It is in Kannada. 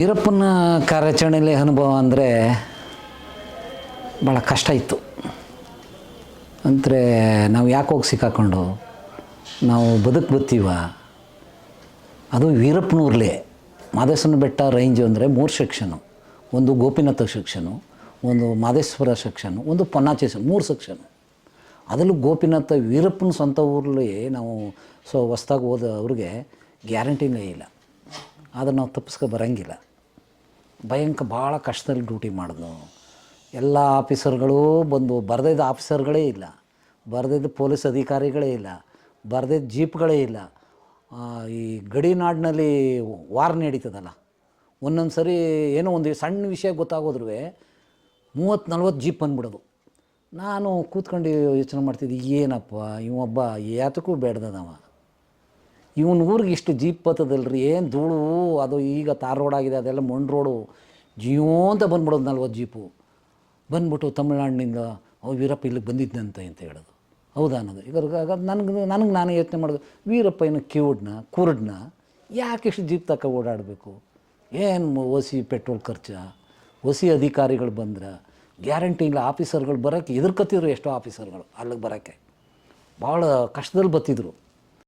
ವೀರಪ್ಪನ ಕಾರ್ಯಾಚರಣೆಯಲ್ಲಿ ಅನುಭವ ಅಂದರೆ ಭಾಳ ಕಷ್ಟ ಇತ್ತು. ಅಂದರೆ ನಾವು ಯಾಕೆ ಹೋಗಿ ಸಿಕ್ಕಾಕೊಂಡು ನಾವು ಬದುಕ್ತೀವ. ಅದು ವೀರಪ್ಪನೂರ್ಲೆ ಮಾದೇಶ್ವರನ ಬೆಟ್ಟ ರೇಂಜು ಅಂದರೆ 3 ಸೆಕ್ಷನು. ಒಂದು ಗೋಪಿನಾಥ ಸೆಕ್ಷನು, ಒಂದು ಮಾದೇಶ್ವರ ಸೆಕ್ಷನು, ಒಂದು ಪೊನ್ನಾಚಿ 3 ಸೆಕ್ಷನು. ಅದರಲ್ಲೂ ಗೋಪಿನಾಥ ವೀರಪ್ಪನ ಸ್ವಂತ ಊರಲ್ಲಿ ನಾವು ಹೊಸ್ದಾಗಿ ಹೋದವ್ರಿಗೆ ಗ್ಯಾರಂಟಿನೇ ಇಲ್ಲ. ಆದರೆ ನಾವು ತಪ್ಪಿಸ್ಕೊ ಬರೋಂಗಿಲ್ಲ. ಭಾಳ ಕಷ್ಟದಲ್ಲಿ ಡ್ಯೂಟಿ ಮಾಡಿದ್ವು. ಎಲ್ಲ ಆಫೀಸರ್ಗಳೂ ಬಂದು ಬರೆದಿದ್ದ ಆಫೀಸರ್ಗಳೇ ಇಲ್ಲ, ಬರೆದಿದ್ದ ಪೊಲೀಸ್ ಅಧಿಕಾರಿಗಳೇ ಇಲ್ಲ, ಬರೆದಿದ್ದ ಜೀಪ್ಗಳೇ ಇಲ್ಲ. ಈ ಗಡಿನಾಡಿನಲ್ಲಿ ವಾರ್ ನಡೀತದಲ್ಲ, ಒಂದೊಂದು ಸರಿ ಏನೋ ಒಂದು ಸಣ್ಣ ವಿಷಯ ಗೊತ್ತಾಗೋದ್ರೂ 30-40 ಜೀಪ್ ಬಂದ್ಬಿಡೋದು. ನಾನು ಕೂತ್ಕೊಂಡು ಯೋಚನೆ ಮಾಡ್ತಿದ್ದೆ, ಏನಪ್ಪ ಇವೊಬ್ಬ ಯಾತಕ್ಕೂ ಬೇಡ್ದವ, ಇವನ ಊರಿಗೆ ಇಷ್ಟು ಜೀಪ್ ಬರ್ತದಲ್ರಿ, ಏನು ಧೂಳು. ಅದು ಈಗ ತಾರ್ ರೋಡ್ ಆಗಿದೆ, ಅದೆಲ್ಲ ಮಣ್ಣು ರೋಡು. ಜಿಯೋ ಅಂತ ಬಂದ್ಬಿಡೋದು 40 ಜೀಪು ಬಂದ್ಬಿಟ್ಟು ತಮಿಳ್ನಾಡಿನಿಂದ ವೀರಪ್ಪ ಇಲ್ಲಿಗೆ ಬಂದಿದ್ದಂತೆ ಅಂತ ಹೇಳೋದು. ಹೌದಾ ಅನ್ನೋದು. ಈಗ ನನಗೆ ನಾನು ಯೋಚನೆ ಮಾಡೋದು, ವೀರಪ್ಪ ಏನು ಕುರುಡ್ನ ಯಾಕೆ ಇಷ್ಟು ಜೀಪ್ ತಕ್ಕ ಓಡಾಡಬೇಕು? ಏನು ಒಸಿ ಪೆಟ್ರೋಲ್ ಖರ್ಚು, ಒಸಿ ಅಧಿಕಾರಿಗಳು ಬಂದ್ರೆ ಗ್ಯಾರಂಟಿ ಇಲ್ಲ. ಆಫೀಸರ್ಗಳು ಬರೋಕ್ಕೆ ಎದುರ್ಕೊತಿದ್ರು ಎಷ್ಟೋ ಆಫೀಸರ್ಗಳು ಅಲ್ಲಿಗೆ ಬರೋಕ್ಕೆ ಭಾಳ ಕಷ್ಟದಲ್ಲಿ ಬರ್ತಿದ್ರು.